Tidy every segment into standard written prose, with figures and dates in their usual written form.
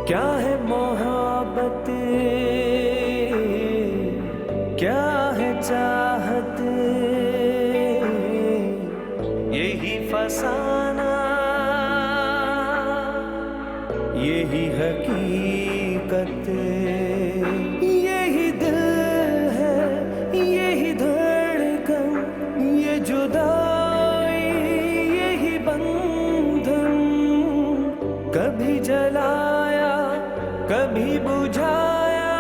क्या है मोहब्बत, क्या है चाहत, यही फसाना, यही हकीकत, यही दिल है, यही धड़कन, ये जुदाई, यही बंधन, कभी जलाया कभी बुझाया,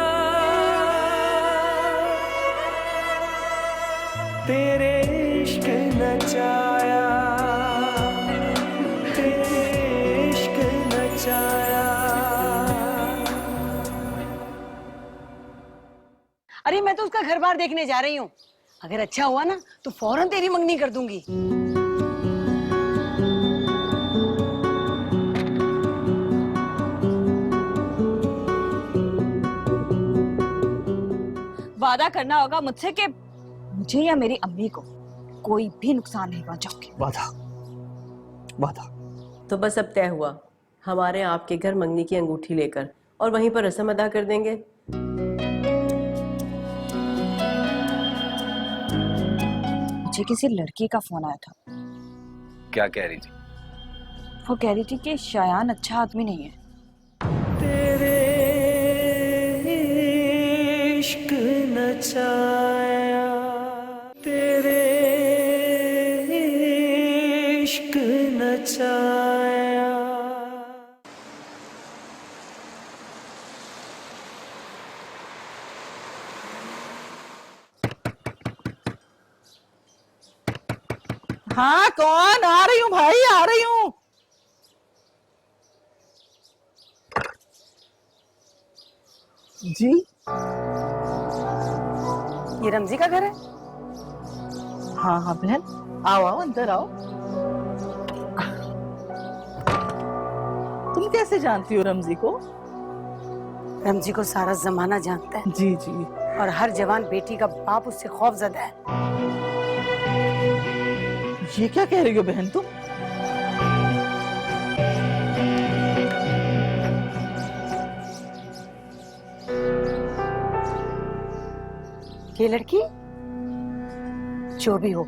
तेरे इश्क नचाया, तेरे इश्क नचाया। अरे मैं तो उसका घर बार देखने जा रही हूँ, अगर अच्छा हुआ ना तो फौरन तेरी मंगनी कर दूंगी। वादा करना होगा मुझसे कि मुझे या मेरी अम्मी को कोई भी नुकसान नहीं पहुंचाओगे। वादा वादा। तो बस अब तय हुआ, हमारे आपके घर मंगनी की अंगूठी लेकर और वहीं पर रस्म अदा कर देंगे। मुझे किसी लड़की का फोन आया था। क्या कह रही थी? वो कह रही थी कि शायान अच्छा आदमी नहीं है। तेरे इश्क नचाया, तेरे इश्क नचाया। हाँ कौन? आ रही हूँ भाई, आ रही हूँ। जी ये रमजी का घर है? हाँ हाँ बहन, आओ आओ अंदर आओ। तुम कैसे जानती हो रमजी को? रमजी को सारा जमाना जानता है जी जी। और हर जवान बेटी का बाप उससे खौफजदा है। ये क्या कह रही हो बहन तुम? ये लड़की जो भी हो,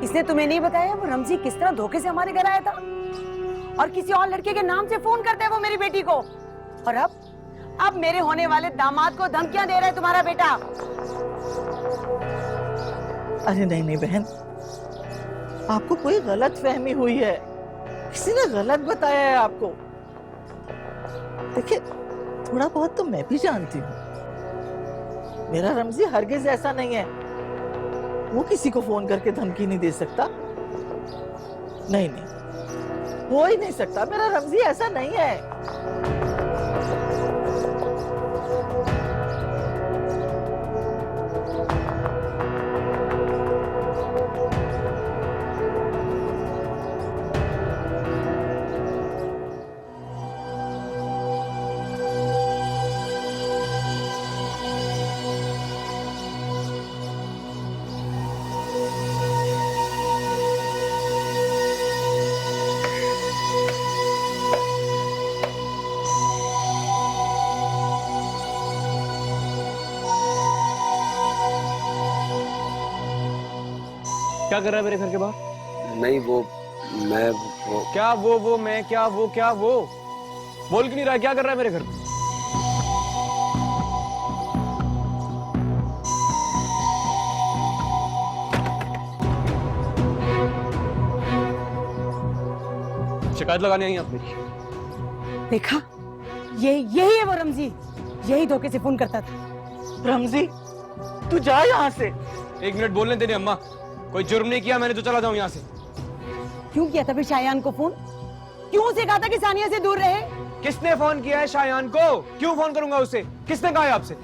इसने तुम्हें नहीं बताया वो रमजी किस तरह धोखे से हमारे घर आया था और किसी और लड़के के नाम से फोन करता है वो मेरी बेटी को। और अब मेरे होने वाले दामाद को धमकियां दे रहा है तुम्हारा बेटा। अरे नहीं नहीं बहन, आपको कोई गलत फहमी हुई है, किसी ने गलत बताया है आपको। देखिए थोड़ा बहुत तो मैं भी जानती हूँ, मेरा रमजी हरगिज ऐसा नहीं है, वो किसी को फोन करके धमकी नहीं दे सकता। नहीं नहीं, हो ही नहीं सकता, मेरा रमजी ऐसा नहीं है। क्या कर रहा है मेरे घर के बाहर? नहीं वो क्या वो मैं क्या वो बोल क्यों नहीं रहा है? क्या कर रहा है मेरे घर पे? शिकायत लगाने आई आप मेरी? देखा, यही है वो रमजी, यही धोखे से फोन करता था। रमजी तू जा यहाँ से। 1 मिनट बोलने तेरी अम्मा, कोई जुर्म नहीं किया मैंने तो चला जाऊं यहाँ से। क्यों किया था फिर शायान को फोन? क्यों उसे कहा था कि सानिया से दूर रहे? किसने फोन किया है शायान को? क्यों फोन करूंगा उससे? किसने कहा है आपसे?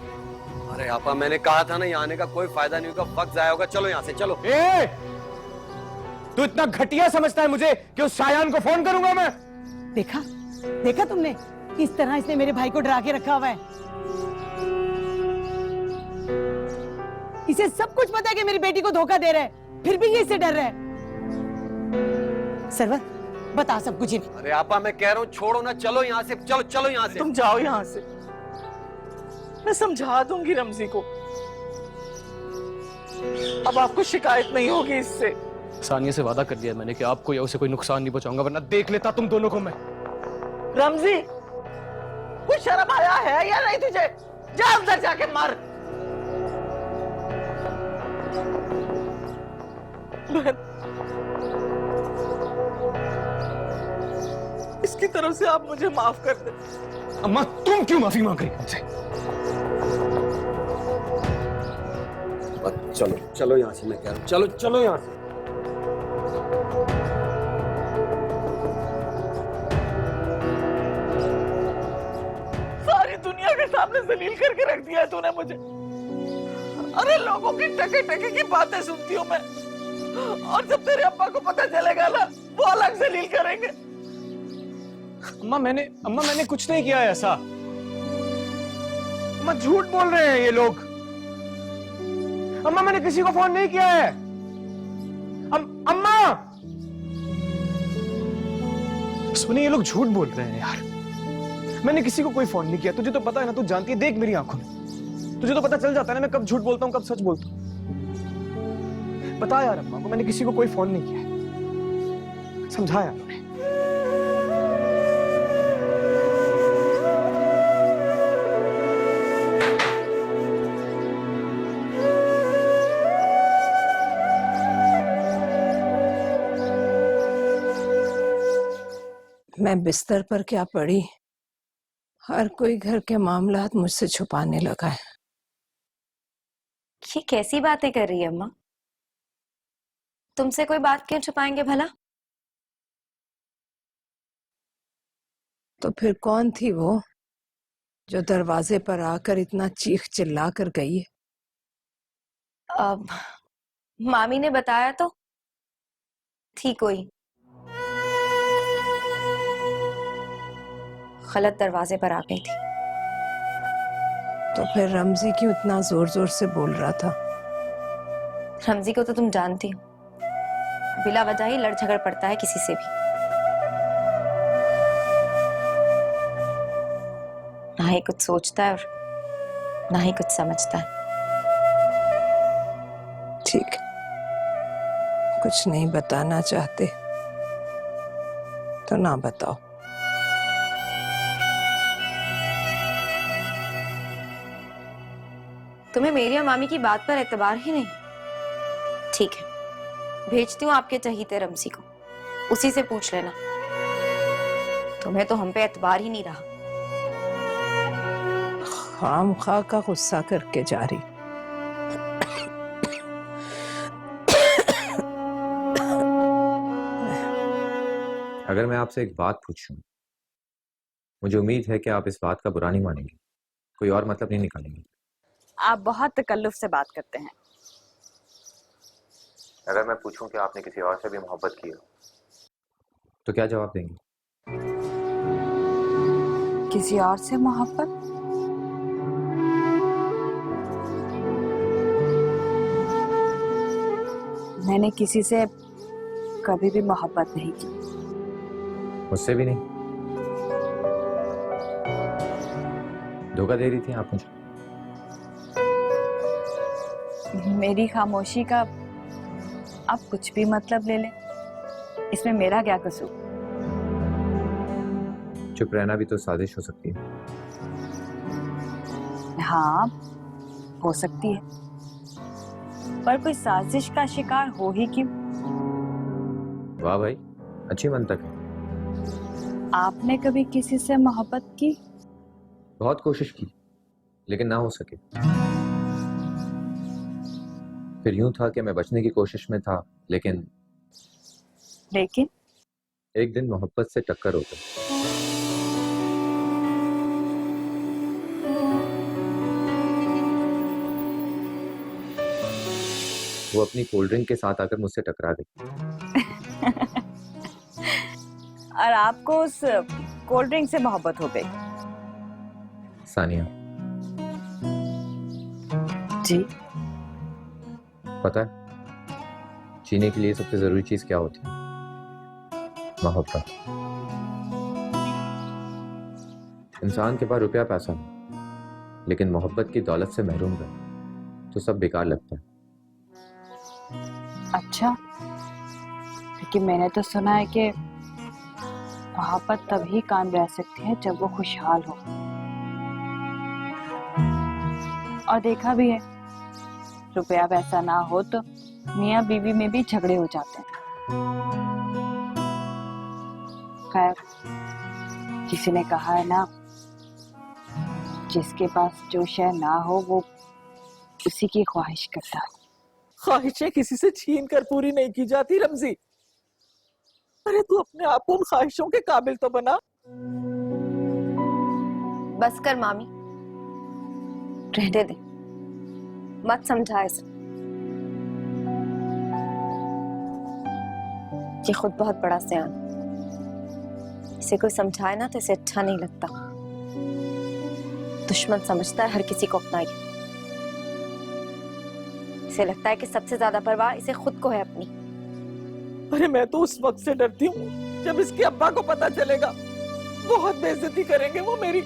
अरे आपा मैंने कहा था ना यहाँ आने का कोई फायदा नहीं होगा, वक्त जाया होगा, चलो यहाँ से चलो। ए! तू इतना घटिया समझता है मुझे कि उस शायान को फोन करूंगा मैं? देखा तुमने किस तरह इसने मेरे भाई को डरा के रखा हुआ है। इसे सब कुछ पता है कि मेरी बेटी को धोखा दे रहा है, फिर भी ये इससे डर रहा है। सरवर, बता सब कुछ इन्हें। अरे आपा मैं कह रहा हूँ छोड़ो ना, चलो यहाँ से, चलो चलो यहाँ से। तुम जाओ यहाँ से, मैं समझा दूंगी रमजी को। अब आपको शिकायत नहीं होगी इससे। सानिया से वादा कर दिया मैंने कि आपको या उसे कोई नुकसान नहीं पहुंचाऊंगा, वरना देख लेता तुम दोनों को मैं। रमजी, कोई शर्म आया है या नहीं तुझे? जा अंदर जाके मर। बहन, इसकी तरफ से आप मुझे माफ कर दे। अम्मा तुम क्यों माफी मांग रही हो मुझसे? चलो चलो यहाँ से, मैं कह रहा हूँ चलो चलो यहाँ से। सारी दुनिया के सामने जलील करके रख दिया है तूने मुझे। अरे लोगों की टके टके की बातें सुनती हूँ मैं, और जब तेरे अब्बा को पता चलेगा ना, वो अलग जलील करेंगे। अम्मा मैंने कुछ नहीं किया है ऐसा। अम्मा झूठ बोल रहे हैं ये लोग। अम्मा मैंने किसी को फोन नहीं किया है। अम्मा सुनिए, ये लोग झूठ बोल रहे हैं यार। मैंने किसी को कोई फोन नहीं किया। तुझे तो पता है ना, तू जानती है, देख मेरी आंखों में, तुझे तो पता चल जाता है ना मैं कब झूठ बोलता हूँ कब सच बोलता हूँ। बता यार अम्मा को, मैंने किसी को कोई फोन नहीं किया है। समझा यार उन्हें। मैं बिस्तर पर क्या पड़ी, हर कोई घर के मामलात मुझसे छुपाने लगा है। ये कैसी बातें कर रही है अम्मा? तुमसे कोई बात क्यों छुपाएंगे भला? तो फिर कौन थी वो जो दरवाजे पर आकर इतना चीख चिल्ला कर गई है? अब मामी ने बताया तो थी कोई, गलत दरवाजे पर आ गई थी। तो फिर रमजी क्यों इतना जोर जोर से बोल रहा था? रमजी को तो तुम जानती हो, बिला वजह ही लड़ झगड़ पड़ता है किसी से भी। ना ही कुछ सोचता है और ना ही कुछ समझता है। ठीक, कुछ नहीं बताना चाहते तो ना बताओ। तुम्हें मेरी और मामी की बात पर एतबार ही नहीं? ठीक है, भेजती हूँ आपके चहीते रमजी को, उसी से पूछ लेना। तुम्हें तो हम पे एतबार ही नहीं रहा। खामखा का गुस्सा करके जा रही। अगर मैं आपसे एक बात पूछूं, मुझे उम्मीद है कि आप इस बात का बुरा नहीं मानेंगे, कोई और मतलब नहीं निकालेंगे। आप बहुत तकल्लुफ से बात करते हैं। अगर मैं पूछूं कि आपने किसी और से भी मोहब्बत की हो, तो क्या जवाब देंगे? किसी और से मोहब्बत? मैंने किसी से कभी भी मोहब्बत नहीं की। मुझसे भी नहीं? धोखा दे रही थी आप मुझे। मेरी खामोशी का आप कुछ भी मतलब ले लें, इसमें मेरा क्या कसूर? चुप रहना भी तो साजिश हो सकती है। हाँ, हो सकती है, पर कोई साजिश का शिकार हो ही क्यों? वाह भाई, अच्छी मंतक है। आपने कभी किसी से मोहब्बत की? बहुत कोशिश की, लेकिन ना हो सके। फिर यूं था कि मैं बचने की कोशिश में था, लेकिन एक दिन मोहब्बत से टक्कर हो गई। वो अपनी कोल्ड ड्रिंक के साथ आकर मुझसे टकरा गई। और आपको उस कोल्ड ड्रिंक से मोहब्बत हो गई? सानिया जी। पता है जीने के लिए सबसे जरूरी चीज क्या होती है? मोहब्बत। इंसान के पास रुपया पैसा हो लेकिन मोहब्बत की दौलत से महरूम रहे तो सब बेकार लगता है। अच्छा, लेकिन मैंने तो सुना है कि मोहब्बत तभी कायम रह सकती है जब वो खुशहाल हो, और देखा भी है रुपया पैसा ना हो तो मियाँ बीवी में भी झगड़े हो जाते हैं। खैर, किसी ने कहा है ना, जिसके पास जो शय ना हो वो उसी की ख्वाहिश करता है। ख्वाहिशें किसी से छीन कर पूरी नहीं की जाती रमजी। अरे तू अपने आप को उन ख्वाहिशों के काबिल तो बना। बस कर मामी, रहने दे, मत समझा इसे। ये खुद बहुत बड़ा सियान, इसे कोई समझाए ना तो इसे अच्छा नहीं लगता। दुश्मन समझता है हर किसी को अपना ही। इसे लगता है कि सबसे ज्यादा परवाह इसे खुद को है अपनी। अरे मैं तो उस वक्त से डरती हूँ जब इसके अब्बा को पता चलेगा। बहुत बेइज्जती करेंगे वो मेरी।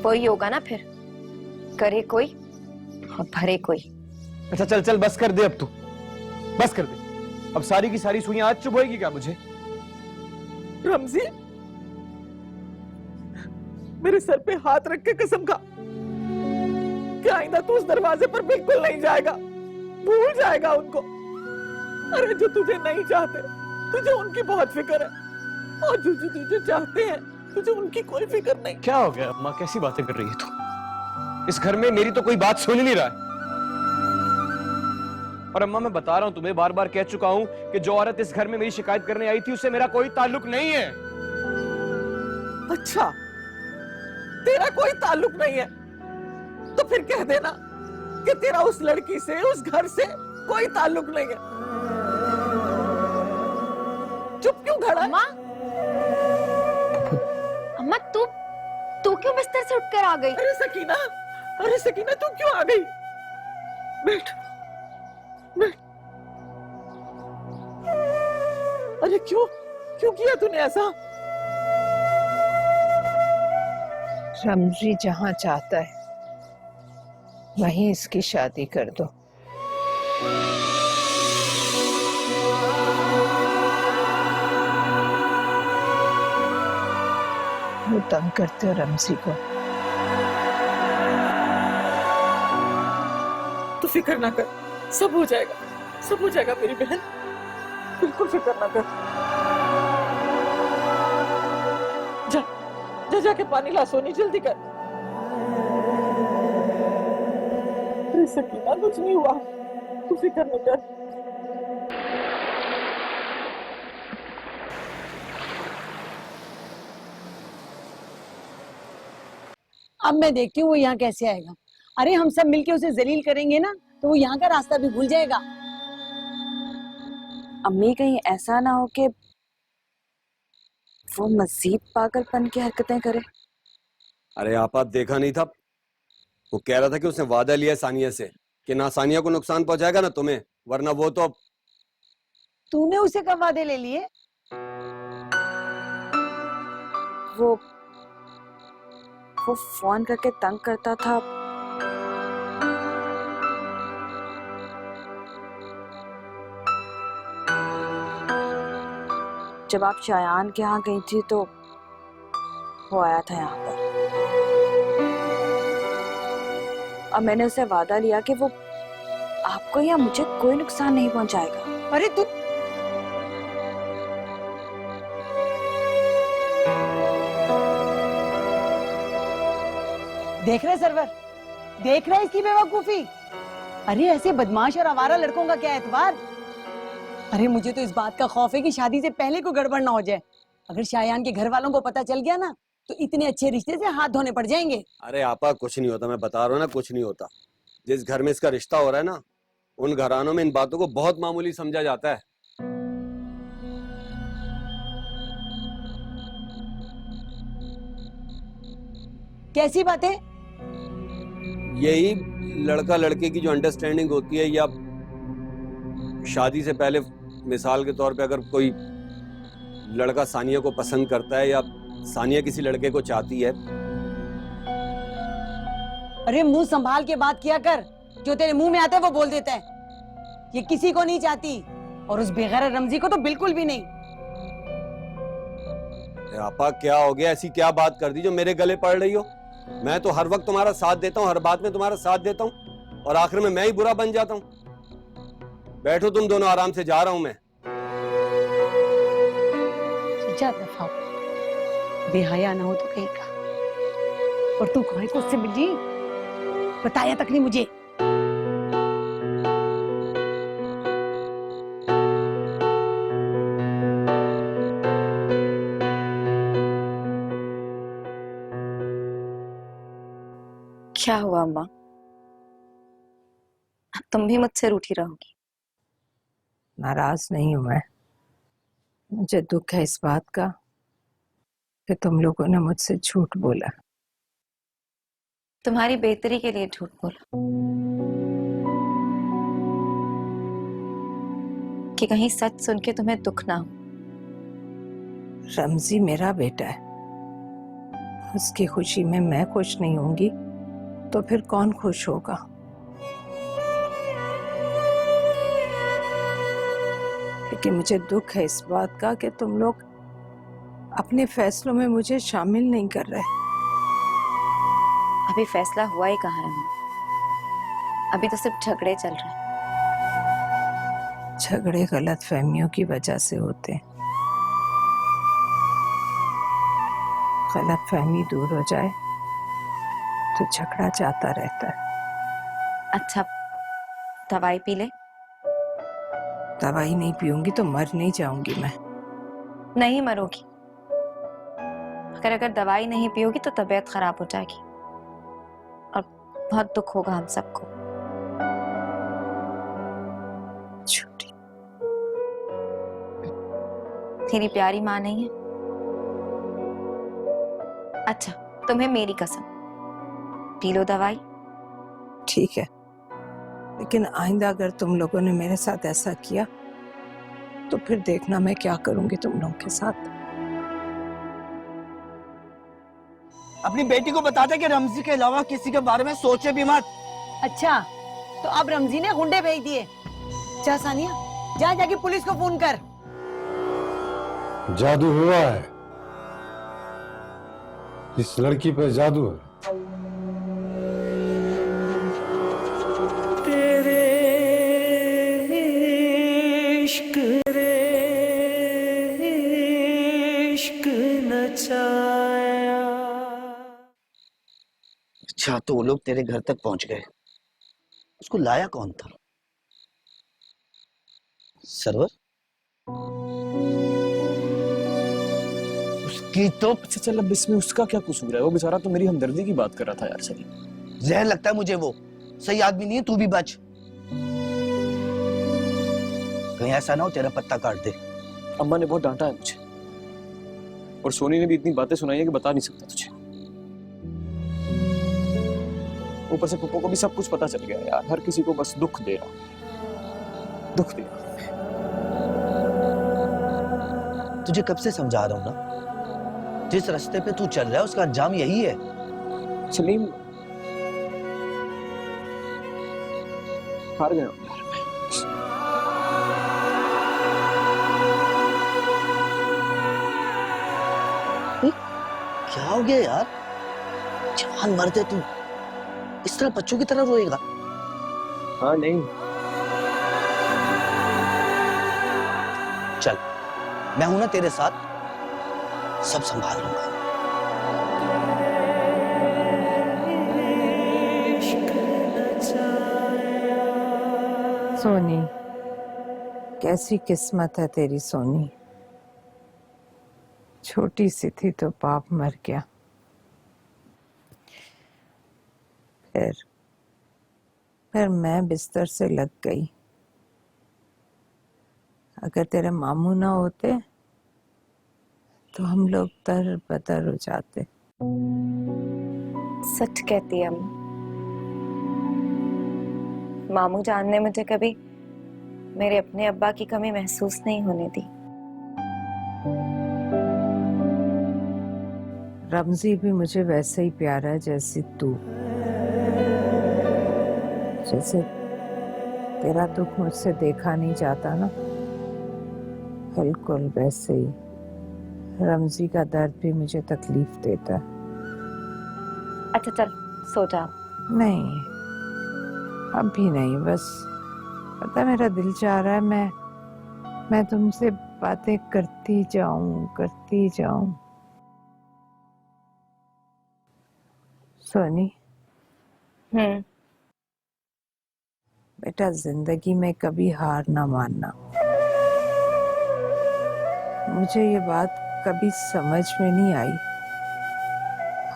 वही होगा ना फिर, करे कोई और भरे कोई। अच्छा चल चल, बस कर दे अब तू, बस कर दे। अब सारी की सारी सुइयां आज चुभेगी क्या मुझे? रमजी, मेरे सर पे हाथ रख के कसम खा कि आइंदा तू उस दरवाजे पर बिल्कुल नहीं जाएगा, भूल जाएगा उनको। अरे जो तुझे नहीं चाहते, तुझे उनकी बहुत फिक्र है, और जो जो तुझे चाहते हैं तुझे उनकी कोई फिक्र नहीं। क्या हो गया अम्मा, कैसी बातें कर रही है तू? इस घर में मेरी तो कोई बात सुन ही नहीं रहा है। और अम्मा मैं बता रहा हूं तुम्हें, बार बार कह चुका हूं कि जो औरत इस घर में मेरी शिकायत करने आई थी उससे मेरा कोई ताल्लुक नहीं है। अच्छा, तेरा कोई ताल्लुक नहीं है तो फिर कह देना कि तेरा उस लड़की से, उस घर से कोई ताल्लुक नहीं है। चुप क्यों खड़ा है? अम्मा तू क्यों बिस्तर से उठकर आ गई? अरे सकीना तू क्यों आ गई? बैठ बैठ। अरे क्यों किया तूने ऐसा? रमजी जहां चाहता है वहीं इसकी शादी कर दो। वो तंग करते हो रमजी को। तू फिक्र ना कर, सब हो जाएगा मेरी बहन, बिल्कुल फिक्र ना कर। जाके पानी ला सोनी, जल्दी कर। अरे सकीना कुछ नहीं हुआ, तू फिक्र न कर। अब मैं देखती हूँ वो यहाँ कैसे आएगा। अरे हम सब मिलके उसे जलील करेंगे ना तो वो यहाँ का रास्ता भी भूल जाएगा। अम्मी, कहीं ऐसा ना हो कि वो मजीद पागलपन की हरकतें करे। अरे आपा देखा नहीं था, वो कह रहा था कि उसने वादा लिया सानिया से कि ना सानिया को नुकसान पहुंचाएगा ना तुम्हें, वरना वो तो। तूने उसे कब वादे ले लिए? वो फोन करके तंग करता था। जब आप शायान के यहाँ गई थी तो वो आया था यहाँ पर, और मैंने उसे वादा लिया कि वो आपको या मुझे कोई नुकसान नहीं पहुंचाएगा। अरे तू देख रहे सरवर, देख रहे इसकी बेवकूफी। अरे ऐसे बदमाश और आवारा लड़कों का क्या एतबार। अरे मुझे तो इस बात का खौफ है कि शादी से पहले कोई गड़बड़ ना हो जाए। अगर शायान के घर वालों को पता चल गया ना तो इतने अच्छे रिश्ते से हाथ धोने पड़ जाएंगे। अरे आपा कुछ नहीं होता, मैं बता रहा हूँ ना, कुछ नहीं होता। जिस घर में इसका रिश्ता हो रहा है ना, उन घरानों में इन बातों को बहुत मामूली समझा जाता है। कैसी बातें? यही लड़का लड़के की जो अंडरस्टैंडिंग होती है, या शादी से पहले मिसाल के तौर पे अगर कोई लड़का सानिया को पसंद करता है या सानिया किसी लड़के को चाहती है। अरे मुंह संभाल के बात किया कर, जो तेरे मुंह में आता है वो बोल देता है। ये किसी को नहीं चाहती और उस बेगैरत रमजी को तो बिल्कुल भी नहीं। अरे आपा क्या हो गया, ऐसी क्या बात कर दी जो मेरे गले पड़ रही हो? मैं तो हर वक्त तुम्हारा साथ देता हूँ, हर बात में तुम्हारा साथ देता हूँ और आखिर में मैं ही बुरा बन जाता हूँ। बैठो तुम दोनों आराम से, जा रहा हूं मैं। जा दफा हो, बेहया ना हो तो कहीं का। और तू कहीं को उससे मिली, बताया तक नहीं मुझे। क्या हुआ अम्मा? अब तुम भी मुझसे रूठी रहोगी? नाराज नहीं हूं मैं। मुझे दुख है इस बात का कि तुम लोगों ने मुझसे झूठ बोला। तुम्हारी बेहतरी के लिए झूठ बोला कि कहीं सच सुन के तुम्हें दुख ना हो। रमजी मेरा बेटा है, उसकी खुशी में मैं खुश नहीं होंगी तो फिर कौन खुश होगा? लेकिन मुझे दुख है इस बात का कि तुम लोग अपने फैसलों में मुझे शामिल नहीं कर रहे। अभी फैसला हुआ ही कहाँ है अम्मा? अभी तो सिर्फ झगड़े चल रहे हैं। झगड़े गलत फहमियों की वजह से होते हैं। गलत फहमी दूर हो जाए तो झगड़ा जाता रहता है। अच्छा, दवाई पी ले। दवाई नहीं पीऊंगी तो मर नहीं जाऊंगी मैं। नहीं मरोगी। अगर दवाई नहीं पियोगी तो तबीयत खराब हो जाएगी और बहुत दुख होगा हम सबको। छोटी तेरी प्यारी माँ नहीं है? अच्छा, तुम्हें मेरी कसम, पी लो दवाई। ठीक है, लेकिन आइंदा अगर तुम लोगों ने मेरे साथ ऐसा किया तो फिर देखना मैं क्या करूंगी तुम लोगों के साथ। अपनी बेटी को बता दे कि रमजी के अलावा किसी के बारे में सोचे भी मत। अच्छा, तो अब रमजी ने गुंडे भेज दिए। जा सानिया, जा जाके पुलिस को फोन कर। जादू हुआ है, इस लड़की पे जादू है। तेरे इश्क रे इश्क नचाया। अच्छा, तो वो लोग तेरे घर तक पहुंच गए। उसको लाया कौन था? सरवर? उसकी तो अच्छा चल, अब इसमें उसका क्या कसूर है? वो बेचारा तो मेरी हमदर्दी की बात कर रहा था यार। सलीम, जहर लगता है मुझे, वो सही आदमी नहीं है। तू भी बच, कहीं ऐसा ना हो तेरा पत्ता काट दे। अम्मा ने बहुत डांटा है मुझे और सोनी ने भी इतनी बातें सुनाई है कि बता नहीं सकता तुझे। ऊपर से पुप्पो को भी सब कुछ पता चल गया यार। हर किसी को बस दुख दे रहा, दुख दे रहा। तुझे कब से समझा रहा हूं ना, जिस रास्ते पे तू चल रहा है उसका अंजाम यही है। सलीम, हार गया हूं यार। क्या हो गया यार? जवान मर्द है तू, इस तरह बच्चों की तरह रोएगा? हाँ नहीं, चल, मैं हूं ना तेरे साथ, सब संभाल लूंगा। सोनी, कैसी किस्मत है तेरी सोनी। छोटी सी थी तो बाप मर गया, फिर मैं बिस्तर से लग गई। अगर तेरे मामू ना होते तो हम लोग दर बदर हो जाते। सच कहती है अम्मा। मामू जान ने मुझे कभी मेरे अपने अब्बा की कमी महसूस नहीं होने दी। रमजी भी मुझे वैसे ही प्यारा है जैसे तू, जैसे तेरा दुख मुझसे देखा नहीं जाता ना, बिल्कुल वैसे ही रमजी का दर्द भी मुझे तकलीफ देता है। अच्छा चल सो जा। नहीं, अभी नहीं, बस पता मेरा दिल चाह रहा है मैं तुमसे बातें करती जाऊं। सोनी, बेटा जिंदगी में कभी हार ना मानना। मुझे ये बात कभी समझ में नहीं आई,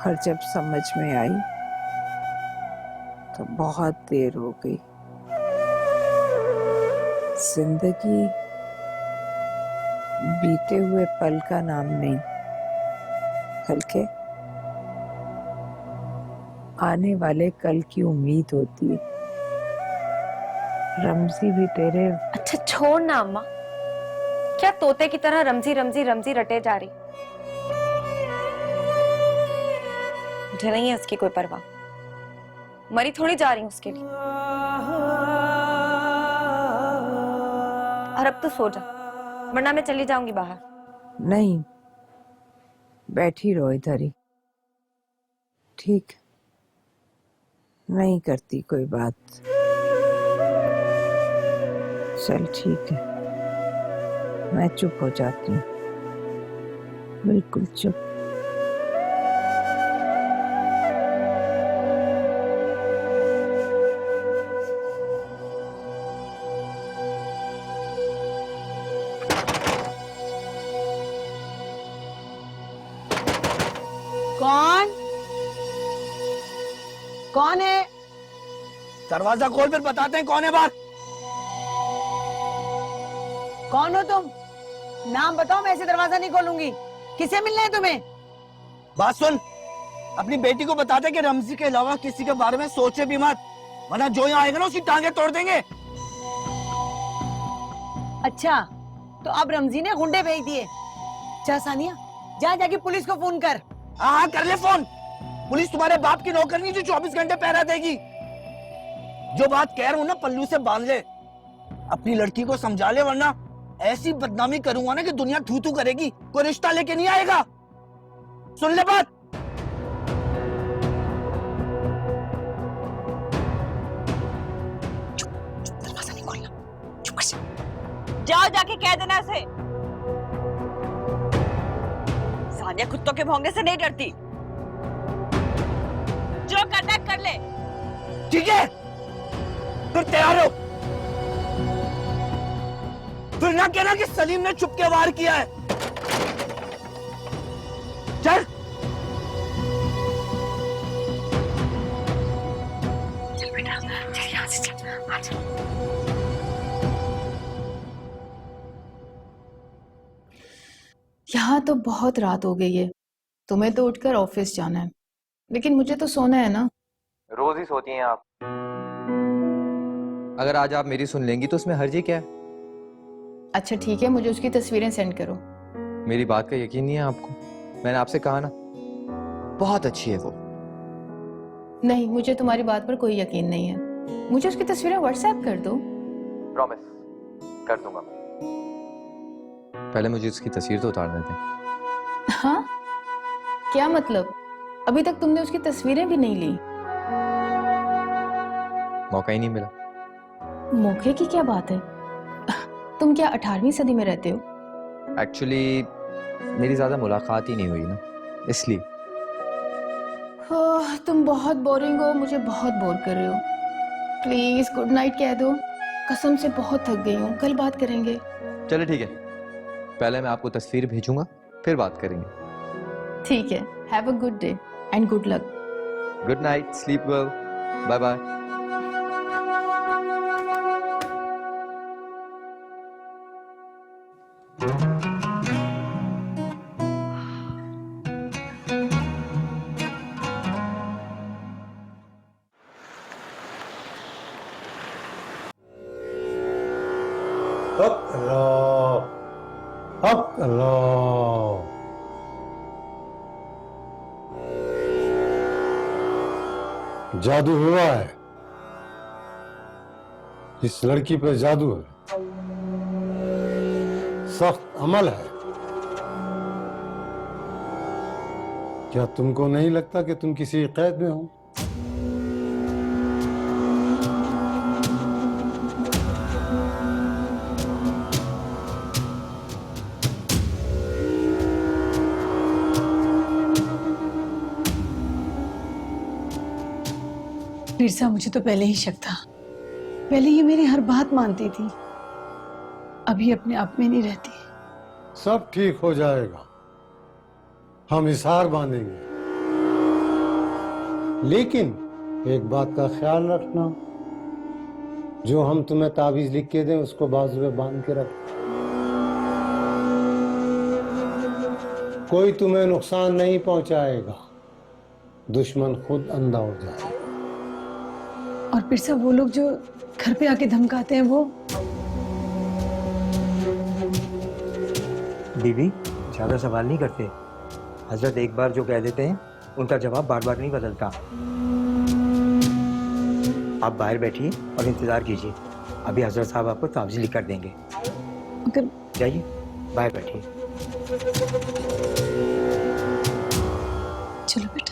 और जब समझ में आई तो बहुत देर हो गई। जिंदगी बीते हुए पल का नाम नहीं, बल्कि आने वाले कल की उम्मीद होती है। रमजी भी तेरे। अच्छा छोड़ ना अम्मा, क्या तोते की तरह रमजी रमजी रमजी रटे जा रही? मुझे नहीं है उसकी कोई परवाह, मरी थोड़ी जा रही हूं उसके लिए। और अब तो सो जा, वरना मैं चली जाऊंगी बाहर। नहीं, बैठी रहो इधर ही, ठीक? नहीं करती कोई बात। चल ठीक है, मैं चुप हो जाती हूँ, बिल्कुल चुप। कौन है? दरवाजा खोल, फिर बताते हैं कौन है बाहर। कौन हो तुम? नाम बताओ, मैं ऐसे दरवाजा नहीं खोलूंगी। किसे मिलना है तुम्हें? बात सुन, अपनी बेटी को बता दे कि रमजी के अलावा किसी के बारे में सोचे भी मत, वरना जो यहाँ आएगा ना उसकी टांगे तोड़ देंगे। अच्छा, तो अब रमजी ने गुंडे भेज दिए। जा सानिया, जा जाके पुलिस को फोन कर। हाँ कर ले फोन। पुलिस तुम्हारे बाप की नौकरनी जो 24 घंटे पहरा देगी। जो बात कह रहा हूं ना, पल्लू से बांध ले, अपनी लड़की को समझा ले, वरना ऐसी बदनामी करूंगा ना कि दुनिया थू थू करेगी, कोई रिश्ता लेके नहीं आएगा। सुन ले बात। दरवाजा नहीं खोलना, चुप कर जा। जाओ जाके कह देना उसे, सानिया कुत्तों के भौंकने से नहीं डरती, जो करना है कर ले। ठीक है, फिर तैयार हो। फिर ना कहना कि सलीम ने चुपके वार किया है। चल चल बेटा, चल यहाँ से चल, आ जा। यहाँ तो बहुत रात हो गई है, तुम्हें तो उठकर ऑफिस जाना है, लेकिन मुझे तो सोना है ना। रोज ही सोती हैं आप। अगर आज आप मेरी सुन लेंगी तो उसमें हर्जी क्या है? अच्छा ठीक है, मुझे उसकी तस्वीरें सेंड करो। मेरी बात का यकीन नहीं है आपको? मैंने आपसे कहा ना, बहुत अच्छी है वो। नहीं, मुझे तुम्हारी बात पर कोई यकीन नहीं है। मुझे उसकी तस्वीरें व्हाट्सएप कर दो। प्रॉमिस कर दूंगा। पहले मुझे उसकी तस्वीर तो उतारने दें। हाँ, क्या मतलब? अभी तक तुमने उसकी तस्वीरें भी नहीं ली? मौका ही नहीं मिला। मौके की क्या बात है? तुम क्या 18वीं सदी में रहते हो? एक्चुअली मेरी ज्यादा मुलाकात ही नहीं हुई ना, इसलिए। तुम बहुत बोरिंग हो, मुझे बहुत बोर कर रहे हो। प्लीज गुड नाइट कह दो, कसम से बहुत थक गई हूँ, कल बात करेंगे। चलो ठीक है, पहले मैं आपको तस्वीर भेजूंगा, फिर बात करेंगे। ठीक है, have a good day and good luck. Good night, sleep well, bye bye. जादू हुआ है, इस लड़की पे जादू है, सख्त अमल है। क्या तुमको नहीं लगता कि तुम किसी कैद में हो? बिरसा, मुझे तो पहले ही शक था। पहले ये मेरी हर बात मानती थी, अभी अपने आप में नहीं रहती। सब ठीक हो जाएगा, हम इशार बांधेंगे। लेकिन एक बात का ख्याल रखना, जो हम तुम्हें ताबीज लिख के दें उसको बाजू में बांध के रख। कोई तुम्हें नुकसान नहीं पहुंचाएगा, दुश्मन खुद अंधा हो जाएगा। और फिर से वो लोग जो घर पे आके धमकाते हैं, वो बीवी ज्यादा सवाल नहीं करते। हजरत एक बार जो कह देते हैं उनका जवाब बार बार नहीं बदलता। आप बाहर बैठिए और इंतजार कीजिए, अभी हजरत साहब आपको तावीज़ लिख कर देंगे। अगर जाइए बाहर बैठिए। चलो बेटा।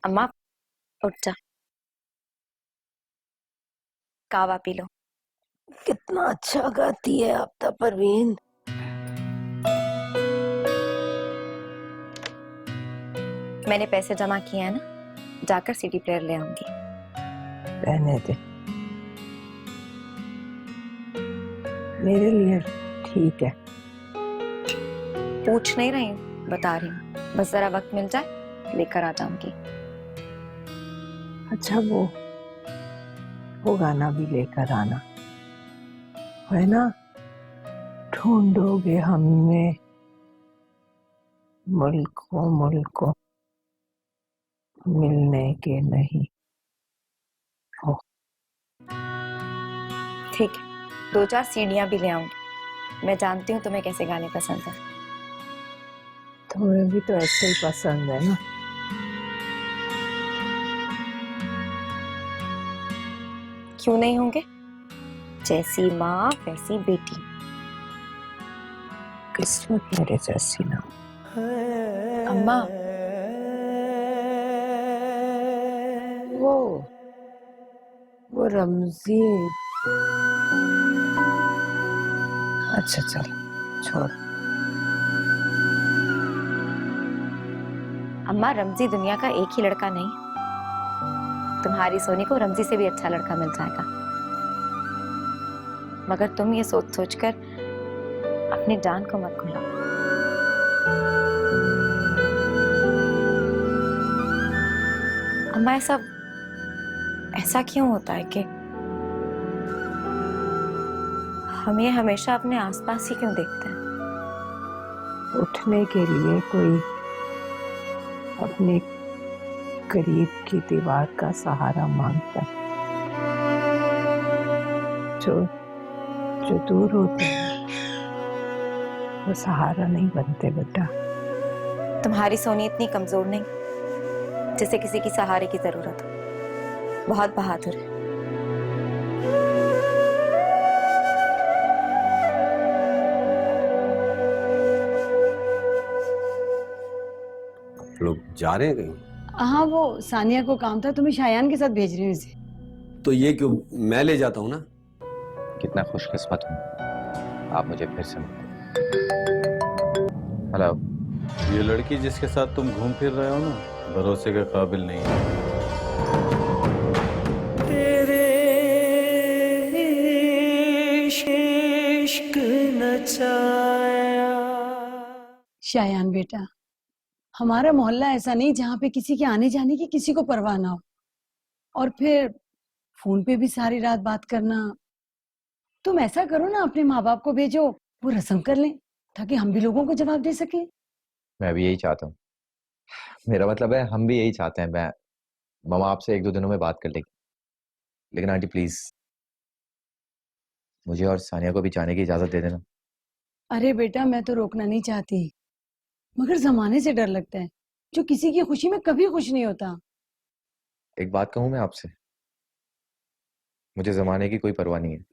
अम्मा उठ जा, कावा पी लो। कितना अच्छा गाती है आफ्ता परवीन। मैंने पैसे जमा किए हैं ना, जाकर सीडी प्लेयर ले आऊंगी। रहने दे, मेरे लिए ठीक है। पूछ नहीं रही हूँ, बता रही हूँ। बस जरा वक्त मिल जाए लेकर आ जाऊंगी। अच्छा, वो गाना भी लेकर आना, है ना? ढूंढोगे हमें मुल्कों मुल्कों, मिलने के नहीं हो। ठीक है, 2-4 सीढ़ियां भी ले आऊंगी। मैं जानती हूँ तुम्हें कैसे गाने पसंद है। तुम्हें भी तो ऐसे ही पसंद है ना? क्यों नहीं होंगे? जैसी माँ वैसी बेटी। किस्मत मेरे जैसी ना। अम्मा, वो रमजी। अच्छा चल छोड़। अम्मा, रमजी दुनिया का एक ही लड़का नहीं, तुम्हारी सोनी को रमजी से भी अच्छा लड़का मिल जाएगा। मगर तुम ये सोच सोचकर अपनी जान को मत खुलाओ। अम्मा, ऐसा क्यों होता है कि हम ये हमेशा अपने आसपास ही क्यों देखते हैं? उठने के लिए कोई अपने करीब की दीवार का सहारा मांगता है। जो दूर होते हैं वो सहारा नहीं बनते बेटा। तुम्हारी सोनी इतनी कमजोर नहीं जिसे किसी की सहारे की जरूरत हो। बहुत बहादुर है। लोग जा रहे हैं कहीं? हाँ, वो सानिया को काम था, तुम्हें शायान के साथ भेज रही हूँ इसे। तो ये क्यों, मैं ले जाता हूँ ना। कितना खुशकिस्मत हूँ आप मुझे फिर से मिले। हेलो। ये लड़की जिसके साथ तुम घूम फिर रहे हो ना, भरोसे के काबिल नहीं है। तेरे इश्क नचाया। शायान बेटा, हमारा मोहल्ला ऐसा नहीं जहाँ पे किसी के आने जाने की किसी को परवाह ना हो, और फिर फोन पे भी सारी रात बात करना तुम ऐसा करो ना, अपने माँ बाप को भेजो, वो रस्म कर लें ताकि हम भी लोगों को जवाब दे सके। मैं भी यही चाहता हूँ। मेरा मतलब है हम भी यही चाहते हैं। मैं मामा आपसे 1-2 दिनों में बात कर लेगी, लेकिन आंटी प्लीज मुझे और सानिया को भी जाने की इजाजत दे देना। अरे बेटा, मैं तो रोकना नहीं चाहती, मगर जमाने से डर लगता है, जो किसी की खुशी में कभी खुश नहीं होता। एक बात कहूँ मैं आपसे, मुझे जमाने की कोई परवाह नहीं है।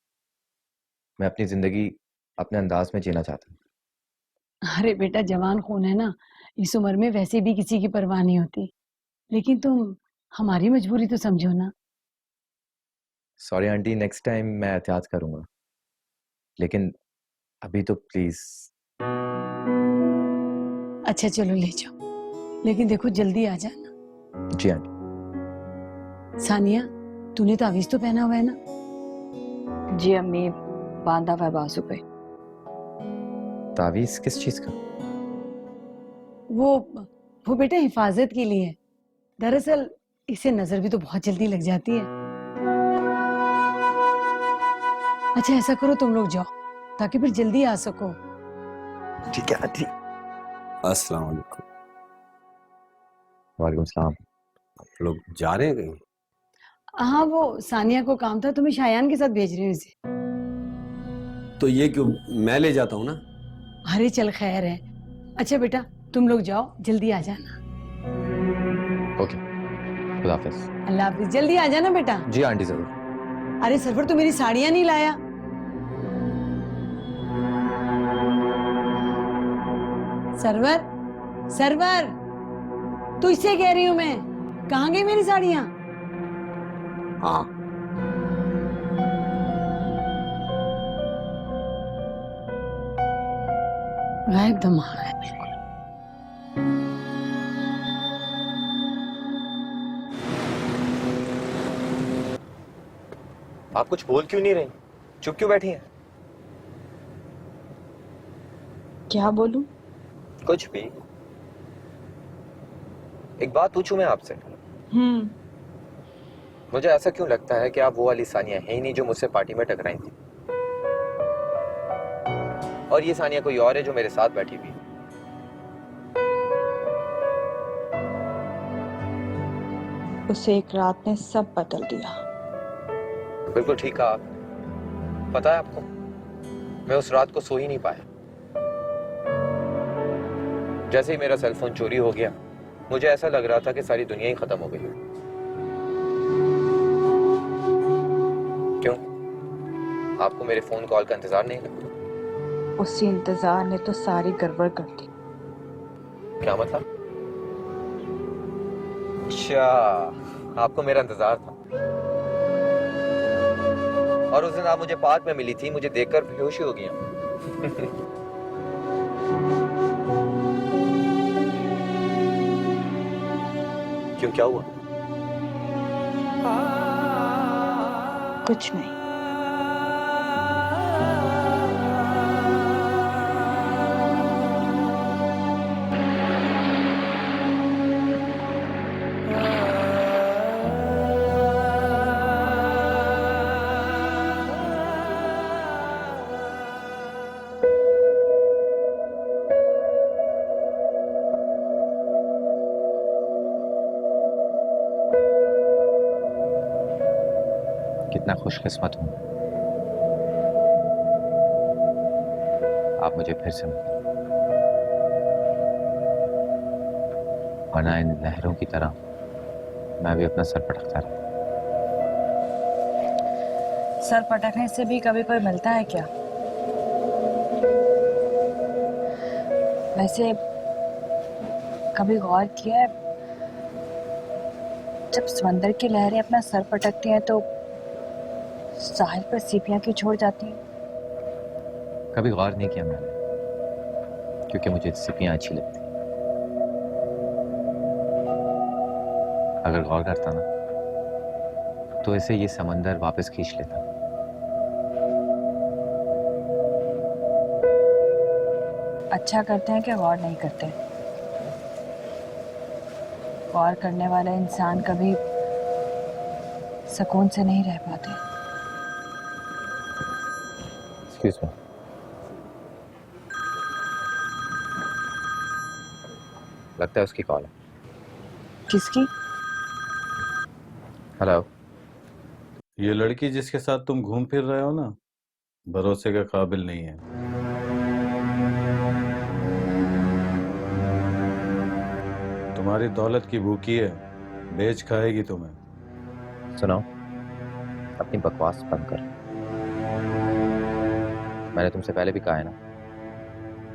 मैं अपनी जिंदगी अपने अंदाज में जीना चाहता हूँ। अरे बेटा, जवान खून है ना, इस उम्र में वैसे भी किसी की परवाह नहीं होती, लेकिन तुम हमारी मजबूरी तो समझो ना। सॉरी आंटी, नेक्स्ट टाइम मैं एहतियात करूंगा, लेकिन अभी तो प्लीज। अच्छा चलो ले जाओ, लेकिन देखो जल्दी आ जाना। जी आंटी। सानिया, तूने तावीज तो पहना हुआ है ना? जी अम्मी, बांधा हुआ है बाजू पे। तावीज किस चीज का? वो बेटा हिफाजत के लिए है। दरअसल इसे नजर भी तो बहुत जल्दी लग जाती है। अच्छा ऐसा करो, तुम लोग जाओ ताकि फिर जल्दी आ सको। ठीक है आंटी। अस्सलाम वालेकुम। वालेकुम सलाम। आप लोग जा रहे हैं कहीं? हाँ, वो सानिया को काम था, तुम्हें शायान के साथ भेज रही हूँ इसे। तो ये क्यों, मैं ले जाता हूँ ना। अरे चल खैर है। अच्छा बेटा, तुम लोग जाओ, जल्दी आ जाना। ओके, खुदा हाफिज। अल्लाह हाफिज, जल्दी आ जाना बेटा। जी आंटी जरूर। अरे सरवर, तू मेरी साड़ियाँ नहीं लाया? सरवर, सरवर, तू इससे कह रही हूँ मैं, कहाँ गई मेरी साड़ियाँ? हाँ गायब दिमाग है बिल्कुल। आप कुछ बोल क्यों नहीं रही? चुप क्यों बैठी हैं? क्या बोलूं? कुछ भी। एक बात पूछूं मैं आपसे? मुझे ऐसा क्यों लगता है कि आप वो वाली सानिया है ही नहीं जो मुझसे पार्टी में टकराई थी, और ये सानिया कोई और है जो मेरे साथ बैठी हुई। उसे एक रात ने सब बदल दिया। बिल्कुल ठीक कहा आप। पता है आपको, मैं उस रात को सो ही नहीं पाया। जैसे ही मेरा सेलफोन चोरी हो गया, मुझे ऐसा लग रहा था कि सारी दुनिया ही खत्म हो गई। क्यों, आपको मेरे फोन कॉल का इंतजार नहीं लगता? उसी इंतजार ने तो सारी गड़बड़ कर दी। क्या मतलब? अच्छा, आपको मेरा इंतजार था। और उस दिन आप मुझे पार्क में मिली थी, मुझे देखकर बेहोशी हो गया। क्यों, क्या हुआ? कुछ नहीं। कितना खुशकिस्मत हूं, आप मुझे फिर से मिले। वरना इन लहरों की तरह मैं भी अपना सर पटकता रहता। सर पटकने से भी कभी कोई मिलता है क्या? वैसे कभी गौर किया है, जब समंदर की लहरें अपना सर पटकती हैं तो साहिल पर सीपियां क्यों छोड़ जाती हैं? कभी गौर नहीं किया मैंने, क्योंकि मुझे सीपियां अच्छी लगती। अगर गौर करता ना तो इसे ये समंदर वापस खींच लेता। अच्छा करते हैं कि गौर नहीं करते? गौर करने वाला इंसान कभी सुकून से नहीं रह पाते। Excuse me. लगता है उसकी कॉल है। किसकी? हेलो। ये लड़की जिसके साथ तुम घूम फिर रहे हो ना, भरोसे के काबिल नहीं है। तुम्हारी दौलत की भूखी है, बेच खाएगी तुम्हें। सुनो, अपनी बकवास बंद कर। मैंने तुमसे पहले भी कहा है ना,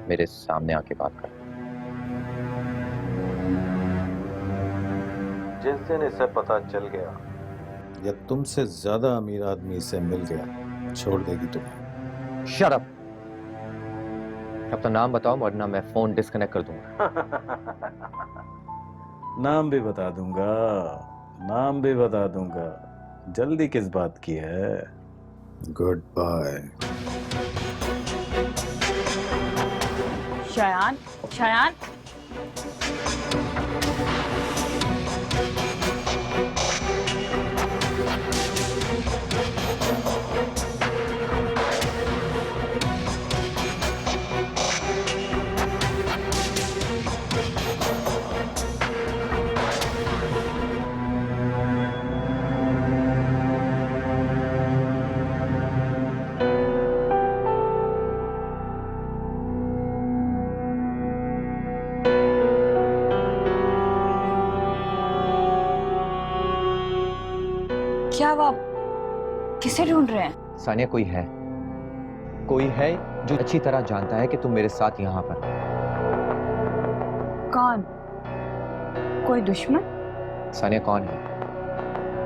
मेरे सामने आके बात कर। जिस दिन इसे पता चल गया या तुमसे ज्यादा अमीर आदमी से मिल गया, छोड़ देगी तुम्हें। Shut up. अब तो नाम बताओ वरना मैं फोन डिस्कनेक्ट कर दूंगा। नाम भी बता दूंगा, नाम भी बता दूंगा। जल्दी किस बात की है? Goodbye. शयान, शयान। क्या वो आप किसे ढूंढ रहे हैं? सानिया, कोई है जो अच्छी तरह जानता है कि तुम मेरे साथ यहाँ पर। कौन? कोई दुश्मन? सानिया, कौन है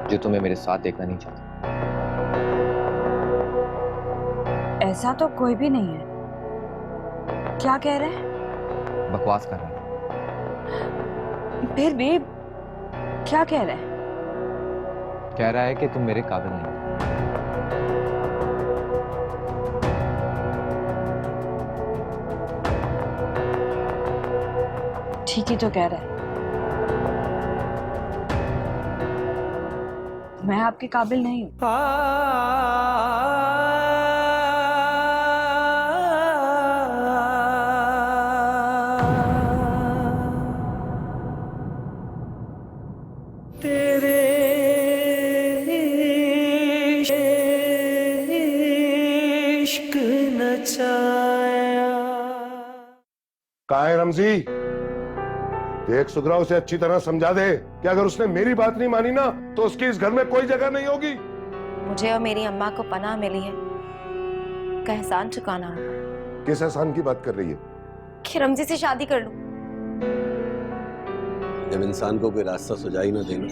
जो तुम्हें मेरे साथ देखना नहीं चाहता? ऐसा तो कोई भी नहीं है। क्या कह रहे हैं? बकवास कर रहा है। फिर भी क्या कह रहे हैं? कह रहा है कि तुम मेरे काबिल नहीं। ठीक ही तो कह रहा है। मैं आपके काबिल नहीं हूं। तेरे इश्क नचाया। कहाँ है रमजी? देख सुधरा, उसे अच्छी तरह समझा दे कि अगर उसने मेरी बात नहीं मानी ना तो उसकी इस घर में कोई जगह नहीं होगी। मुझे और मेरी अम्मा को पनाह मिली है, का एहसान चुकाना होगा। किस एहसान की बात कर रही है? कि रमजी से शादी कर लूं। जब इंसान को कोई रास्ता सुझाई ना देना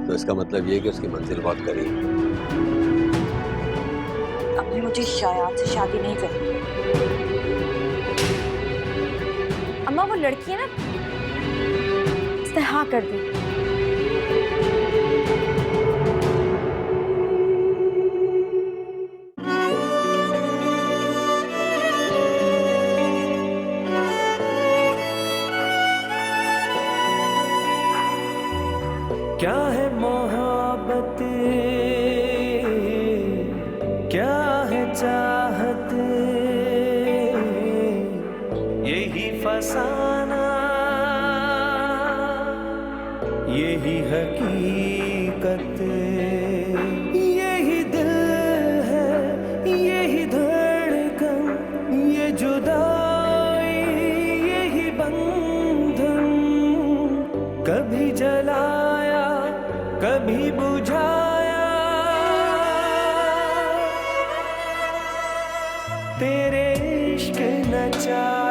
तो इसका मतलब ये है कि उसकी मंजिल बहुत करीब है। अभी मुझे शायान से शादी नहीं करनी। अम्मा, वो लड़की है ना, उसने हाँ कर दी। क्या है मोहब्बत, क्या है चाहत, यही फसाना, यही हकीकत, यही दिल है, यही धड़कन, ये जुदाई, यही बंधन, कभी जलाया कभी बुझाया, तेरे इश्क नचाया।